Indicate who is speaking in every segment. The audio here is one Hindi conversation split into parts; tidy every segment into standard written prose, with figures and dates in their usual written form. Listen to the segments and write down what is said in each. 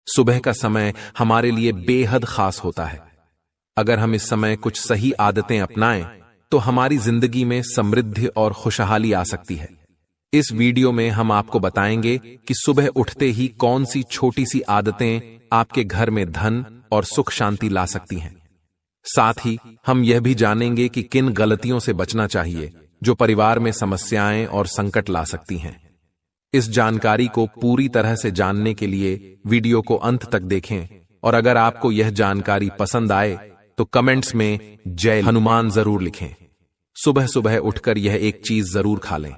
Speaker 1: सुबह का समय हमारे लिए बेहद खास होता है। अगर हम इस समय कुछ सही आदतें अपनाएं तो हमारी जिंदगी में समृद्धि और खुशहाली आ सकती है। इस वीडियो में हम आपको बताएंगे कि सुबह उठते ही कौन सी छोटी सी आदतें आपके घर में धन और सुख शांति ला सकती हैं। साथ ही हम यह भी जानेंगे कि किन गलतियों से बचना चाहिए जो परिवार में समस्याएं और संकट ला सकती हैं। इस जानकारी को पूरी तरह से जानने के लिए वीडियो को अंत तक देखें और अगर आपको यह जानकारी पसंद आए तो कमेंट्स में जय हनुमान जरूर लिखें। सुबह सुबह उठकर यह एक चीज जरूर खा लें।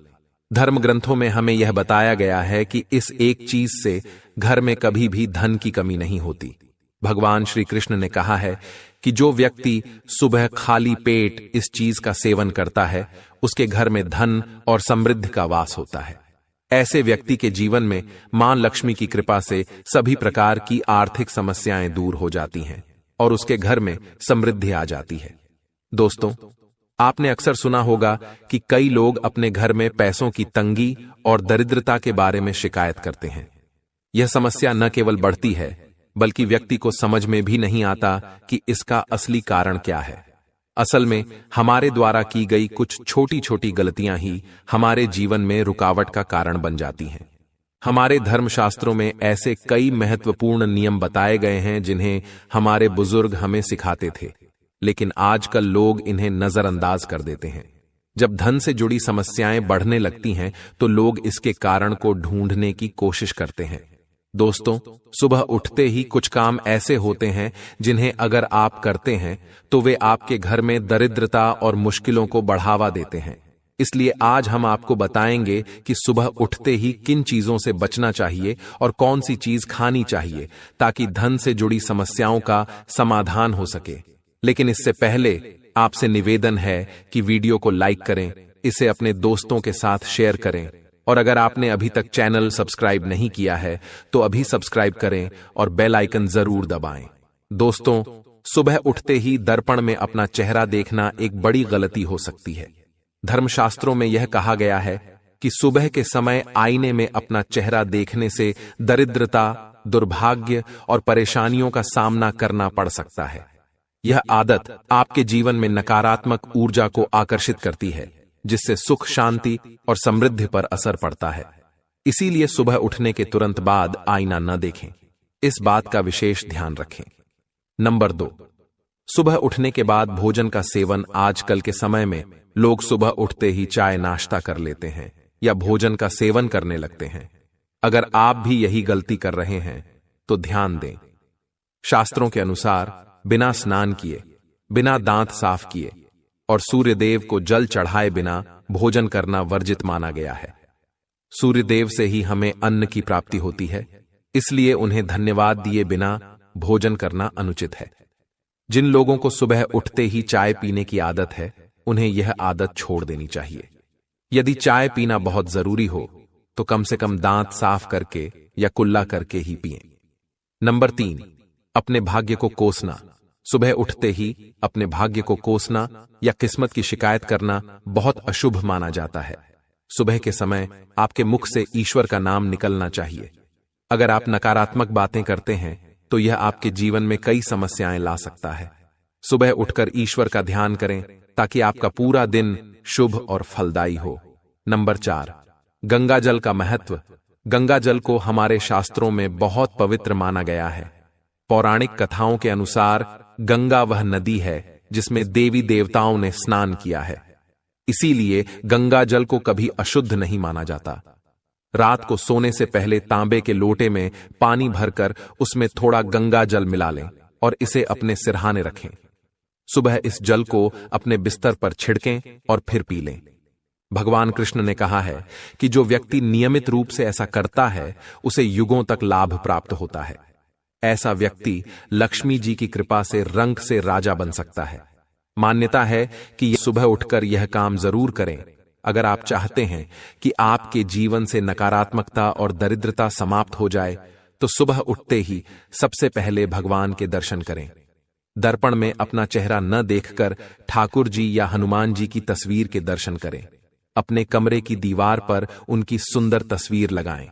Speaker 1: धर्म ग्रंथों में हमें यह बताया गया है कि इस एक चीज से घर में कभी भी धन की कमी नहीं होती। भगवान श्री कृष्ण ने कहा है कि जो व्यक्ति सुबह खाली पेट इस चीज का सेवन करता है उसके घर में धन और समृद्धि का वास होता है। ऐसे व्यक्ति के जीवन में मां लक्ष्मी की कृपा से सभी प्रकार की आर्थिक समस्याएं दूर हो जाती हैं और उसके घर में समृद्धि आ जाती है। दोस्तों, आपने अक्सर सुना होगा कि कई लोग अपने घर में पैसों की तंगी और दरिद्रता के बारे में शिकायत करते हैं। यह समस्या न केवल बढ़ती है बल्कि व्यक्ति को समझ में भी नहीं आता कि इसका असली कारण क्या है। असल में हमारे द्वारा की गई कुछ छोटी छोटी गलतियां ही हमारे जीवन में रुकावट का कारण बन जाती हैं। हमारे धर्मशास्त्रों में ऐसे कई महत्वपूर्ण नियम बताए गए हैं जिन्हें हमारे बुजुर्ग हमें सिखाते थे, लेकिन आजकल लोग इन्हें नजरअंदाज कर देते हैं। जब धन से जुड़ी समस्याएं बढ़ने लगती हैं तो लोग इसके कारण को ढूंढने की कोशिश करते हैं। दोस्तों, सुबह उठते ही कुछ काम ऐसे होते हैं जिन्हें अगर आप करते हैं तो वे आपके घर में दरिद्रता और मुश्किलों को बढ़ावा देते हैं। इसलिए आज हम आपको बताएंगे कि सुबह उठते ही किन चीजों से बचना चाहिए और कौन सी चीज खानी चाहिए ताकि धन से जुड़ी समस्याओं का समाधान हो सके। लेकिन इससे पहले आपसे निवेदन है कि वीडियो को लाइक करें, इसे अपने दोस्तों के साथ शेयर करें और अगर आपने अभी तक चैनल सब्सक्राइब नहीं किया है तो अभी सब्सक्राइब करें और बेल आइकन जरूर दबाएं। दोस्तों, सुबह उठते ही दर्पण में अपना चेहरा देखना एक बड़ी गलती हो सकती है। धर्मशास्त्रों में यह कहा गया है कि सुबह के समय आईने में अपना चेहरा देखने से दरिद्रता, दुर्भाग्य और परेशानियों का सामना करना पड़ सकता है। यह आदत आपके जीवन में नकारात्मक ऊर्जा को आकर्षित करती है जिससे सुख, शांति और समृद्धि पर असर पड़ता है। इसीलिए सुबह उठने के तुरंत बाद आईना न देखें। इस बात का विशेष ध्यान रखें। नंबर 2, सुबह उठने के बाद भोजन का सेवन। आजकल के समय में लोग सुबह उठते ही चाय नाश्ता कर लेते हैं या भोजन का सेवन करने लगते हैं। अगर आप भी यही गलती कर रहे हैं तो ध्यान दें। शास्त्रों के अनुसार बिना स्नान किए, बिना दांत साफ किए और सूर्यदेव को जल चढ़ाए बिना भोजन करना वर्जित माना गया है। सूर्यदेव से ही हमें अन्न की प्राप्ति होती है, इसलिए उन्हें धन्यवाद दिए बिना भोजन करना अनुचित है। जिन लोगों को सुबह उठते ही चाय पीने की आदत है उन्हें यह आदत छोड़ देनी चाहिए। यदि चाय पीना बहुत जरूरी हो तो कम से कम दांत साफ करके या कुल्ला करके ही पिएं। नंबर 3, अपने भाग्य को कोसना। सुबह उठते ही अपने भाग्य को कोसना या किस्मत की शिकायत करना बहुत अशुभ माना जाता है। सुबह के समय आपके मुख से ईश्वर का नाम निकलना चाहिए। अगर आप नकारात्मक बातें करते हैं तो यह आपके जीवन में कई समस्याएं ला सकता है। सुबह उठकर ईश्वर का ध्यान करें ताकि आपका पूरा दिन शुभ और फलदायी हो। नंबर 4, गंगा जल का महत्व। गंगा जल को हमारे शास्त्रों में बहुत पवित्र माना गया है। पौराणिक कथाओं के अनुसार गंगा वह नदी है जिसमें देवी देवताओं ने स्नान किया है। इसीलिए गंगा जल को कभी अशुद्ध नहीं माना जाता। रात को सोने से पहले तांबे के लोटे में पानी भरकर उसमें थोड़ा गंगा जल मिला लें और इसे अपने सिरहाने रखें। सुबह इस जल को अपने बिस्तर पर छिड़कें और फिर पी लें। भगवान कृष्ण ने कहा है कि जो व्यक्ति नियमित रूप से ऐसा करता है उसे युगों तक लाभ प्राप्त होता है। ऐसा व्यक्ति लक्ष्मी जी की कृपा से रंक से राजा बन सकता है। मान्यता है कि सुबह उठकर यह काम जरूर करें अगर आप चाहते हैं कि आपके जीवन से नकारात्मकता और दरिद्रता समाप्त हो जाए। तो सुबह उठते ही सबसे पहले भगवान के दर्शन करें। दर्पण में अपना चेहरा न देखकर ठाकुर जी या हनुमान जी की तस्वीर के दर्शन करें। अपने कमरे की दीवार पर उनकी सुंदर तस्वीर लगाएं।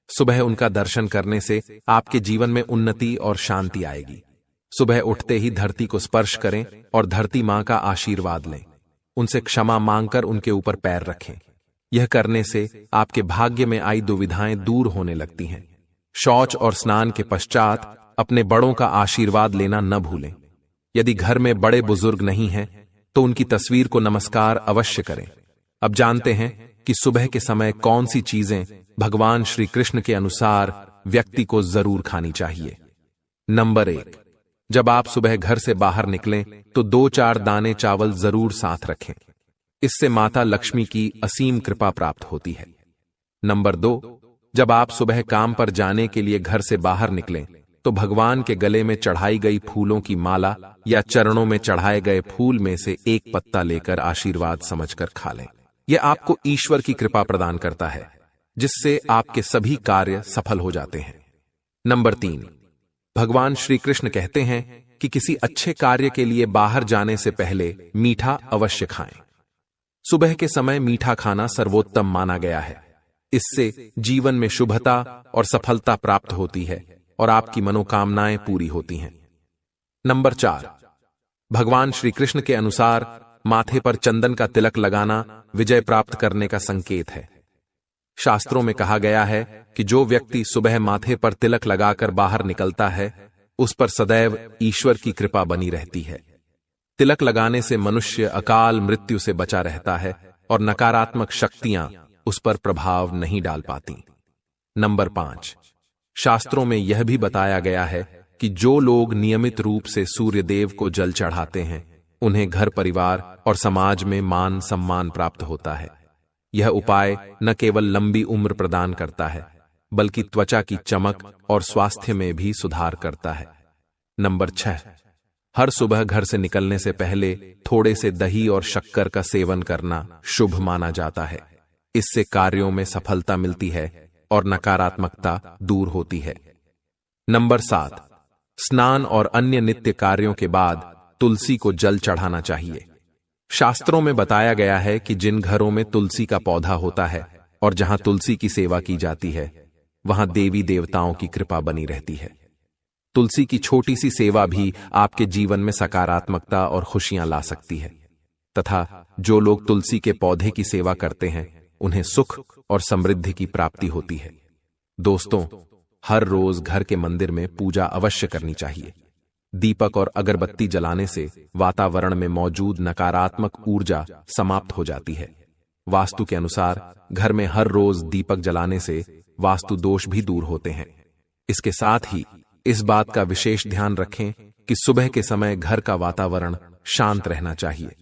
Speaker 1: सुबह उनका दर्शन करने से आपके जीवन में उन्नति और शांति आएगी। सुबह उठते ही धरती को स्पर्श करें और धरती मां का आशीर्वाद लें। उनसे क्षमा मांगकर उनके ऊपर पैर रखें। यह करने से आपके भाग्य में आई दुविधाएं दूर होने लगती हैं। शौच और स्नान के पश्चात अपने बड़ों का आशीर्वाद लेना न भूलें। यदि घर में बड़े बुजुर्ग नहीं हैं, तो उनकी तस्वीर को नमस्कार अवश्य करें। अब जानते हैं कि सुबह के समय कौन सी चीजें भगवान श्री कृष्ण के अनुसार व्यक्ति को जरूर खानी चाहिए। नंबर 1, जब आप सुबह घर से बाहर निकलें तो 2-4 दाने चावल जरूर साथ रखें। इससे माता लक्ष्मी की असीम कृपा प्राप्त होती है। नंबर 2, जब आप सुबह काम पर जाने के लिए घर से बाहर निकलें तो भगवान के गले में चढ़ाई गई फूलों की माला या चरणों में चढ़ाए गए फूल में से एक पत्ता लेकर आशीर्वाद समझकर खा लें। यह आपको ईश्वर की कृपा प्रदान करता है, जिससे आपके सभी कार्य सफल हो जाते हैं। नंबर 3, भगवान श्री कृष्ण कहते हैं कि किसी अच्छे कार्य के लिए बाहर जाने से पहले मीठा अवश्य खाएं। सुबह के समय मीठा खाना सर्वोत्तम माना गया है। इससे जीवन में शुभता और सफलता प्राप्त होती है और आपकी मनोकामनाएं पूरी होती हैं। नंबर 4, भगवान श्री कृष्ण के अनुसार माथे पर चंदन का तिलक लगाना विजय प्राप्त करने का संकेत है। शास्त्रों में कहा गया है कि जो व्यक्ति सुबह माथे पर तिलक लगाकर बाहर निकलता है, उस पर सदैव ईश्वर की कृपा बनी रहती है। तिलक लगाने से मनुष्य अकाल मृत्यु से बचा रहता है और नकारात्मक शक्तियां उस पर प्रभाव नहीं डाल पाती। नंबर 5, शास्त्रों में यह भी बताया गया है कि जो लोग नियमित रूप से सूर्य देव को जल चढ़ाते हैं, उन्हें घर परिवार और समाज में मान सम्मान प्राप्त होता है। यह उपाय न केवल लंबी उम्र प्रदान करता है, बल्कि त्वचा की चमक और स्वास्थ्य में भी सुधार करता है। नंबर 6, हर सुबह घर से निकलने से पहले थोड़े से दही और शक्कर का सेवन करना शुभ माना जाता है। इससे कार्यों में सफलता मिलती है और नकारात्मकता दूर होती है। नंबर 7, स्नान और अन्य नित्य कार्यों के बाद तुलसी को जल चढ़ाना चाहिए। शास्त्रों में बताया गया है कि जिन घरों में तुलसी का पौधा होता है और जहां तुलसी की सेवा की जाती है, वहां देवी देवताओं की कृपा बनी रहती है। तुलसी की छोटी सी सेवा भी आपके जीवन में सकारात्मकता और खुशियां ला सकती है, तथा जो लोग तुलसी के पौधे की सेवा करते हैं, उन्हें सुख और समृद्धि की प्राप्ति होती है। दोस्तों, हर रोज घर के मंदिर में पूजा अवश्य करनी चाहिए। दीपक और अगरबत्ती जलाने से वातावरण में मौजूद नकारात्मक ऊर्जा समाप्त हो जाती है। वास्तु के अनुसार घर में हर रोज दीपक जलाने से वास्तु दोष भी दूर होते हैं। इसके साथ ही इस बात का विशेष ध्यान रखें कि सुबह के समय घर का वातावरण शांत रहना चाहिए।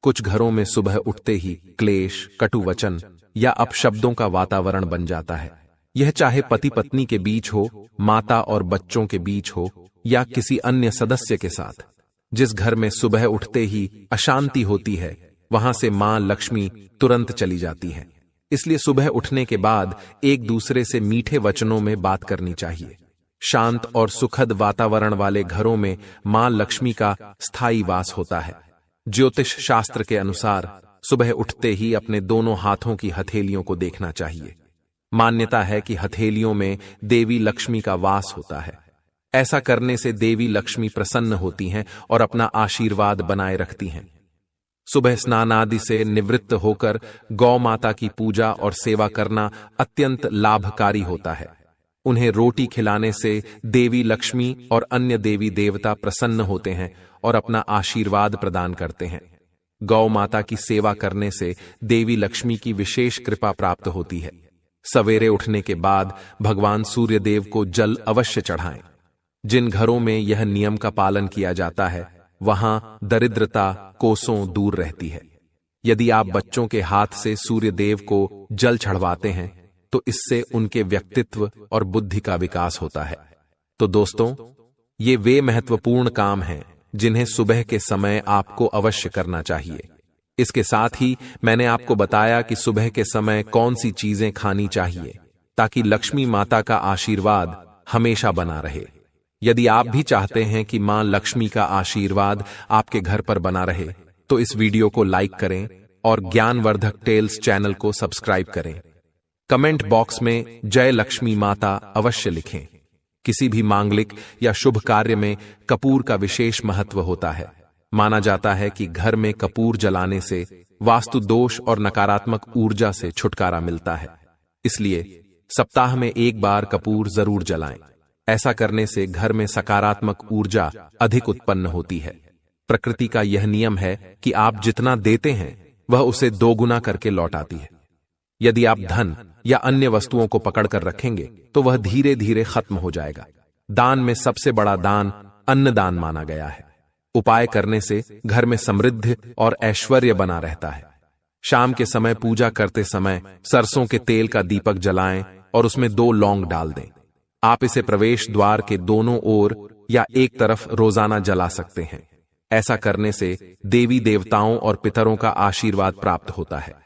Speaker 1: कुछ घरों में सुबह उठते ही क्लेश, कटु वचन या अपशब्दों का वातावरण बन जाता है। यह चाहे पति पत्नी के बीच हो, माता और बच्चों के बीच हो या किसी अन्य सदस्य के साथ। जिस घर में सुबह उठते ही अशांति होती है, वहां से मां लक्ष्मी तुरंत चली जाती है। इसलिए सुबह उठने के बाद एक दूसरे से मीठे वचनों में बात करनी चाहिए। शांत और सुखद वातावरण वाले घरों में मां लक्ष्मी का स्थायी वास होता है। ज्योतिष शास्त्र के अनुसार सुबह उठते ही अपने दोनों हाथों की हथेलियों को देखना चाहिए। मान्यता है कि हथेलियों में देवी लक्ष्मी का वास होता है। ऐसा करने से देवी लक्ष्मी प्रसन्न होती हैं और अपना आशीर्वाद बनाए रखती हैं। सुबह स्नान आदि से निवृत्त होकर गौ माता की पूजा और सेवा करना अत्यंत लाभकारी होता है। उन्हें रोटी खिलाने से देवी लक्ष्मी और अन्य देवी देवता प्रसन्न होते हैं और अपना आशीर्वाद प्रदान करते हैं। गौ माता की सेवा करने से देवी लक्ष्मी की विशेष कृपा प्राप्त होती है। सवेरे उठने के बाद भगवान सूर्य देव को जल अवश्य चढ़ाएं। जिन घरों में यह नियम का पालन किया जाता है, वहां दरिद्रता कोसों दूर रहती है। यदि आप बच्चों के हाथ से सूर्य देव को जल चढ़वाते हैं, तो इससे उनके व्यक्तित्व और बुद्धि का विकास होता है। तो दोस्तों, ये वे महत्वपूर्ण काम हैं जिन्हें सुबह के समय आपको अवश्य करना चाहिए। इसके साथ ही मैंने आपको बताया कि सुबह के समय कौन सी चीजें खानी चाहिए ताकि लक्ष्मी माता का आशीर्वाद हमेशा बना रहे। यदि आप भी चाहते हैं कि मां लक्ष्मी का आशीर्वाद आपके घर पर बना रहे, तो इस वीडियो को लाइक करें और ज्ञानवर्धक टेल्स चैनल को सब्सक्राइब करें। कमेंट बॉक्स में जय लक्ष्मी माता अवश्य लिखें। किसी भी मांगलिक या शुभ कार्य में कपूर का विशेष महत्व होता है। माना जाता है कि घर में कपूर जलाने से वास्तु दोष और नकारात्मक ऊर्जा से छुटकारा मिलता है। इसलिए सप्ताह में एक बार कपूर जरूर जलाएं। ऐसा करने से घर में सकारात्मक ऊर्जा अधिक उत्पन्न होती है। प्रकृति का यह नियम है कि आप जितना देते हैं वह उसे दोगुना करके लौटाती है। यदि आप धन या अन्य वस्तुओं को पकड़कर रखेंगे तो वह धीरे धीरे खत्म हो जाएगा। दान में सबसे बड़ा दान अन्नदान माना गया है। उपाय करने से घर में समृद्धि और ऐश्वर्य बना रहता है। शाम के समय पूजा करते समय सरसों के तेल का दीपक जलाएं और उसमें 2 लौंग डाल दें। आप इसे प्रवेश द्वार के दोनों ओर या एक तरफ रोजाना जला सकते हैं। ऐसा करने से देवी देवताओं और पितरों का आशीर्वाद प्राप्त होता है।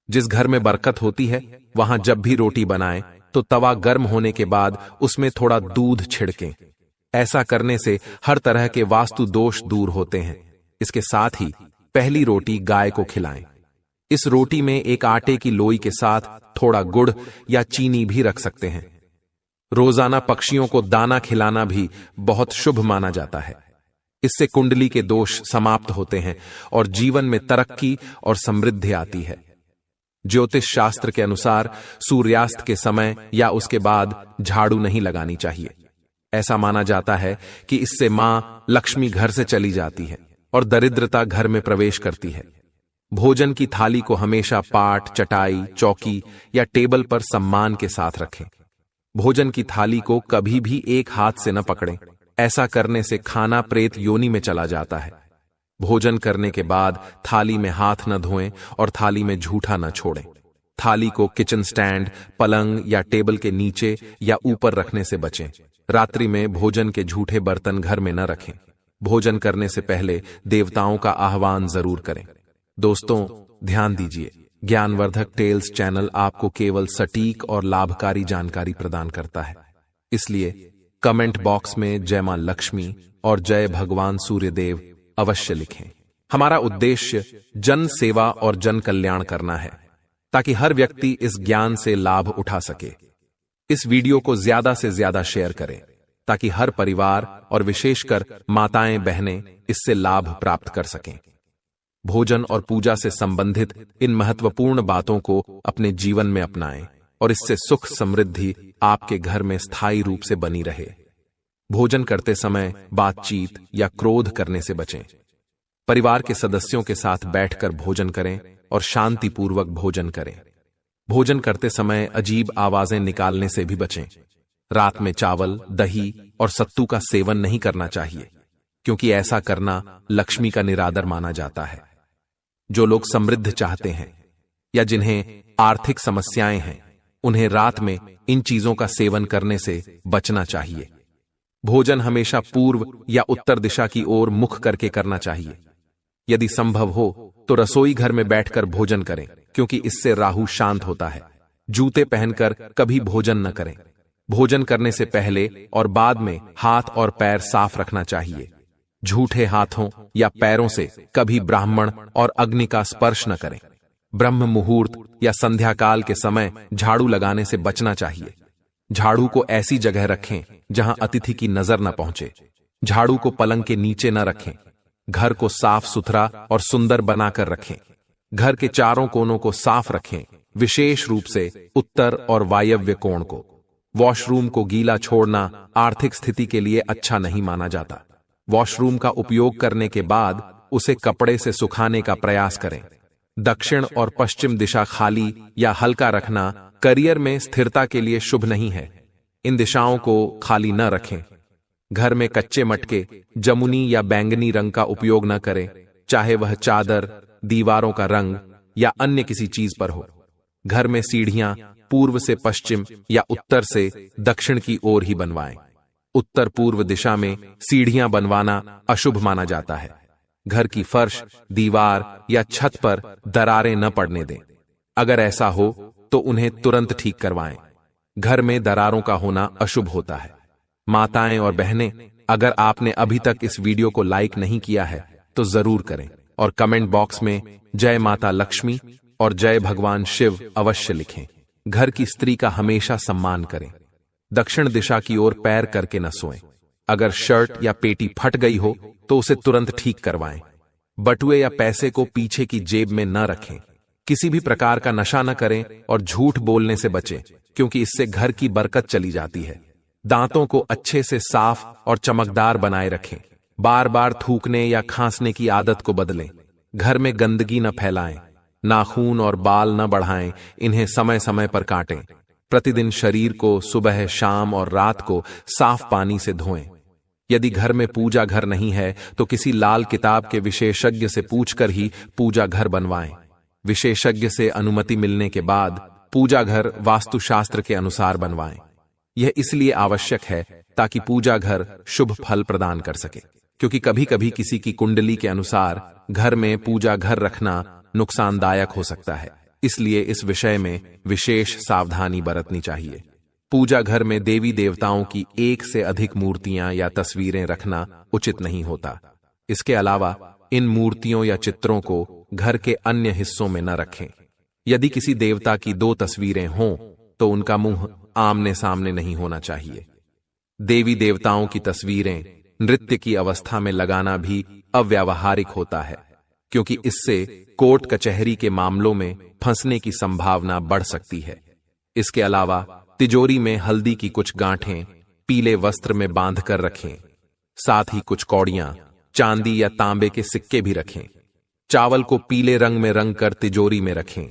Speaker 1: जिस घर में बरकत होती है वहां जब भी रोटी बनाएं तो तवा गर्म होने के बाद उसमें थोड़ा दूध छिड़कें। ऐसा करने से हर तरह के वास्तु दोष दूर होते हैं। इसके साथ ही पहली रोटी गाय को खिलाएं। इस रोटी में एक आटे की लोई के साथ थोड़ा गुड़ या चीनी भी रख सकते हैं। रोजाना पक्षियों को दाना खिलाना भी बहुत शुभ माना जाता है। इससे कुंडली के दोष समाप्त होते हैं और जीवन में तरक्की और समृद्धि आती है। ज्योतिष शास्त्र के अनुसार सूर्यास्त के समय या उसके बाद झाड़ू नहीं लगानी चाहिए। ऐसा माना जाता है कि इससे मां लक्ष्मी घर से चली जाती है और दरिद्रता घर में प्रवेश करती है। भोजन की थाली को हमेशा पाट, चटाई, चौकी या टेबल पर सम्मान के साथ रखें। भोजन की थाली को कभी भी एक हाथ से न पकड़ें। ऐसा करने से खाना प्रेत योनि में चला जाता है। भोजन करने के बाद थाली में हाथ न धोएं और थाली में झूठा न छोड़ें। थाली को किचन स्टैंड, पलंग या टेबल के नीचे या ऊपर रखने से बचें। रात्रि में भोजन के झूठे बर्तन घर में न रखें। भोजन करने से पहले देवताओं का आह्वान जरूर करें। दोस्तों, ध्यान दीजिए, ज्ञानवर्धक टेल्स चैनल आपको केवल सटीक और लाभकारी जानकारी प्रदान करता है। इसलिए कमेंट बॉक्स में जय मां लक्ष्मी और जय भगवान सूर्यदेव अवश्य लिखें। हमारा उद्देश्य जन सेवा और जन कल्याण करना है ताकि हर व्यक्ति इस ज्ञान से लाभ उठा सके। इस वीडियो को ज्यादा से ज्यादा शेयर करें ताकि हर परिवार और विशेषकर माताएं बहनें इससे लाभ प्राप्त कर सकें। भोजन और पूजा से संबंधित इन महत्वपूर्ण बातों को अपने जीवन में अपनाएं और इससे सुख समृद्धि आपके घर में स्थायी रूप से बनी रहे। भोजन करते समय बातचीत या क्रोध करने से बचें। परिवार के सदस्यों के साथ बैठकर भोजन करें और शांतिपूर्वक भोजन करें। भोजन करते समय अजीब आवाजें निकालने से भी बचें। रात में चावल, दही और सत्तू का सेवन नहीं करना चाहिए क्योंकि ऐसा करना लक्ष्मी का निरादर माना जाता है। जो लोग समृद्ध चाहते हैं या जिन्हें आर्थिक समस्याएं हैं उन्हें रात में इन चीजों का सेवन करने से बचना चाहिए। भोजन हमेशा पूर्व या उत्तर दिशा की ओर मुख करके करना चाहिए। यदि संभव हो तो रसोई घर में बैठकर भोजन करें क्योंकि इससे राहु शांत होता है। जूते पहनकर कभी भोजन न करें। भोजन करने से पहले और बाद में हाथ और पैर साफ रखना चाहिए। झूठे हाथों या पैरों से कभी ब्राह्मण और अग्नि का स्पर्श न करें। ब्रह्म मुहूर्त या संध्या काल के समय झाड़ू लगाने से बचना चाहिए। झाड़ू को ऐसी जगह रखें जहां अतिथि की नजर न पहुंचे। झाड़ू को पलंग के नीचे न रखें। घर को साफ सुथरा और सुंदर बनाकर रखें। घर के चारों कोनों को साफ रखें, विशेष रूप से उत्तर और वायव्य कोण को। वॉशरूम को गीला छोड़ना आर्थिक स्थिति के लिए अच्छा नहीं माना जाता। वॉशरूम का उपयोग करने के बाद उसे कपड़े से सुखाने का प्रयास करें। दक्षिण और पश्चिम दिशा खाली या हल्का रखना करियर में स्थिरता के लिए शुभ नहीं है। इन दिशाओं को खाली न रखें। घर में कच्चे मटके, जमुनी या बैंगनी रंग का उपयोग न करें, चाहे वह चादर, दीवारों का रंग या अन्य किसी चीज पर हो। घर में सीढ़ियां पूर्व से पश्चिम या उत्तर से दक्षिण की ओर ही बनवाएं। उत्तर पूर्व दिशा में सीढ़ियां बनवाना अशुभ माना जाता है। घर की फर्श, दीवार या छत पर दरारें न पड़ने दें। अगर ऐसा हो तो उन्हें तुरंत ठीक करवाएं। घर में दरारों का होना अशुभ होता है। माताएं और बहनें, अगर आपने अभी तक इस वीडियो को लाइक नहीं किया है तो जरूर करें और कमेंट बॉक्स में जय माता लक्ष्मी और जय भगवान शिव अवश्य लिखें। घर की स्त्री का हमेशा सम्मान करें। दक्षिण दिशा की ओर पैर करके न सोएं। अगर शर्ट या पेटी फट गई हो तो उसे तुरंत ठीक करवाएं। बटुए या पैसे को पीछे की जेब में न रखें। किसी भी प्रकार का नशा न करें और झूठ बोलने से बचें, क्योंकि इससे घर की बरकत चली जाती है। दांतों को अच्छे से साफ और चमकदार बनाए रखें। बार बार थूकने या खांसने की आदत को बदलें। घर में गंदगी न फैलाएं। नाखून और बाल न बढ़ाएं, इन्हें समय समय पर काटें। प्रतिदिन शरीर को सुबह, शाम और रात को साफ पानी से धोएं। यदि घर में पूजा घर नहीं है तो किसी लाल किताब के विशेषज्ञ से पूछकर ही पूजा घर बनवाएं। विशेषज्ञ से अनुमति मिलने के बाद पूजा घर वास्तुशास्त्र के अनुसार बनवाएं। यह इसलिए आवश्यक है ताकि पूजा घर शुभ फल प्रदान कर सके, क्योंकि कभी कभी किसी की कुंडली के अनुसार घर में पूजा घर रखना नुकसानदायक हो सकता है। इसलिए इस विषय में विशेष सावधानी बरतनी चाहिए। पूजा घर में देवी देवताओं की एक से अधिक मूर्तियां या तस्वीरें रखना उचित नहीं होता। इसके अलावा इन मूर्तियों या चित्रों को घर के अन्य हिस्सों में न रखें। यदि किसी देवता की 2 तस्वीरें हों तो उनका मुंह आमने सामने नहीं होना चाहिए। देवी देवताओं की तस्वीरें नृत्य की अवस्था में लगाना भी अव्यावहारिक होता है, क्योंकि इससे कोर्ट कचहरी के मामलों में फंसने की संभावना बढ़ सकती है। इसके अलावा तिजोरी में हल्दी की कुछ गांठें पीले वस्त्र में बांध कर रखें। साथ ही कुछ कौड़ियां, चांदी या तांबे के सिक्के भी रखें। चावल को पीले रंग में रंग कर तिजोरी में रखें।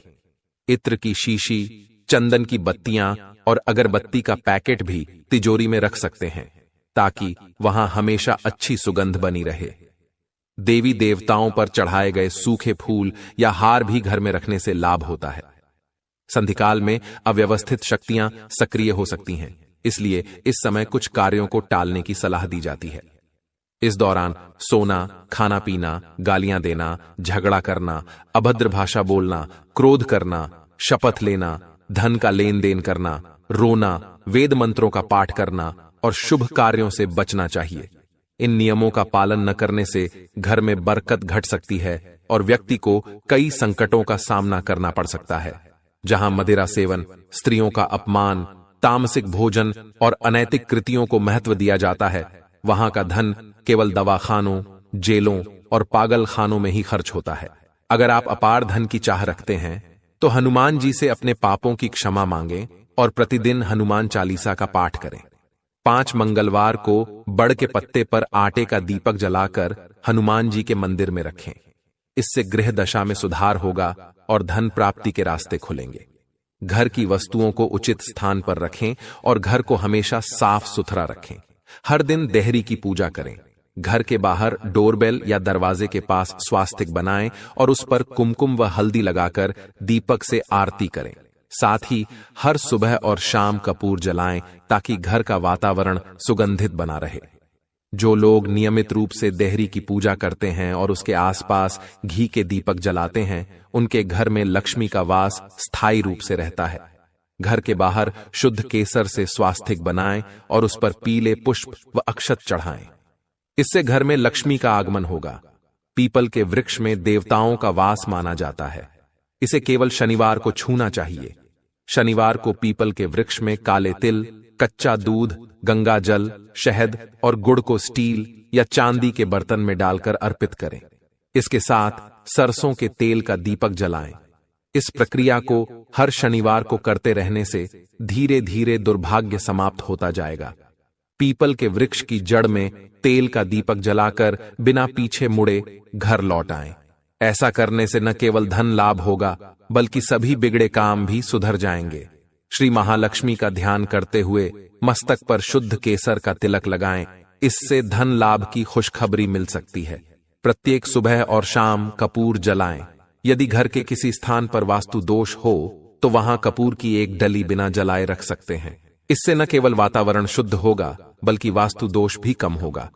Speaker 1: इत्र की शीशी, चंदन की बत्तियां और अगरबत्ती का पैकेट भी तिजोरी में रख सकते हैं, ताकि वहां हमेशा अच्छी सुगंध बनी रहे। देवी देवताओं पर चढ़ाए गए सूखे फूल या हार भी घर में रखने से लाभ होता है। संधिकाल में अव्यवस्थित शक्तियां सक्रिय हो सकती हैं, इसलिए इस समय कुछ कार्यों को टालने की सलाह दी जाती है। इस दौरान सोना, खाना पीना, गालियां देना, झगड़ा करना, अभद्र भाषा बोलना, क्रोध करना, शपथ लेना, धन का लेन देन करना, रोना, वेद मंत्रों का पाठ करना और शुभ कार्यों से बचना चाहिए। इन नियमों का पालन न करने से घर में बरकत घट सकती है और व्यक्ति को कई संकटों का सामना करना पड़ सकता है। जहां मदिरा सेवन, स्त्रियों का अपमान, तामसिक भोजन और अनैतिक कृतियों को महत्व दिया जाता है, वहां का धन केवल दवाखानों, जेलों और पागल खानों में ही खर्च होता है। अगर आप अपार धन की चाह रखते हैं तो हनुमान जी से अपने पापों की क्षमा मांगें और प्रतिदिन हनुमान चालीसा का पाठ करें। 5 मंगलवार को बड़ के पत्ते पर आटे का दीपक जलाकर हनुमान जी के मंदिर में रखें। इससे गृह दशा में सुधार होगा और धन प्राप्ति के रास्ते खुलेंगे। घर की वस्तुओं को उचित स्थान पर रखें और घर को हमेशा साफ सुथरा रखें। हर दिन देहरी की पूजा करें। घर के बाहर डोरबेल या दरवाजे के पास स्वास्तिक बनाएं और उस पर कुमकुम व हल्दी लगाकर दीपक से आरती करें। साथ ही हर सुबह और शाम कपूर जलाएं ताकि घर का वातावरण सुगंधित बना रहे। जो लोग नियमित रूप से देहरी की पूजा करते हैं और उसके आसपास घी के दीपक जलाते हैं, उनके घर में लक्ष्मी का वास स्थायी रूप से रहता है। घर के बाहर शुद्ध केसर से स्वास्तिक बनाएं और उस पर पीले पुष्प व अक्षत चढ़ाएं। इससे घर में लक्ष्मी का आगमन होगा। पीपल के वृक्ष में देवताओं का वास माना जाता है। इसे केवल शनिवार को छूना चाहिए। शनिवार को पीपल के वृक्ष में काले तिल, कच्चा दूध, गंगा जल, शहद और गुड़ को स्टील या चांदी के बर्तन में डालकर अर्पित करें। इसके साथ सरसों के तेल का दीपक जलाएं। इस प्रक्रिया को हर शनिवार को करते रहने से धीरे धीरे दुर्भाग्य समाप्त होता जाएगा। पीपल के वृक्ष की जड़ में तेल का दीपक जलाकर बिना पीछे मुड़े घर लौट आएं। ऐसा करने से न केवल धन लाभ होगा, बल्कि सभी बिगड़े काम भी सुधर जाएंगे। श्री महालक्ष्मी का ध्यान करते हुए मस्तक पर शुद्ध केसर का तिलक लगाएं। इससे धन लाभ की खुशखबरी मिल सकती है। प्रत्येक सुबह और शाम कपूर जलाएं। यदि घर के किसी स्थान पर वास्तु दोष हो तो वहां कपूर की एक डली बिना जलाए रख सकते हैं। इससे न केवल वातावरण शुद्ध होगा, बल्कि वास्तु दोष भी कम होगा।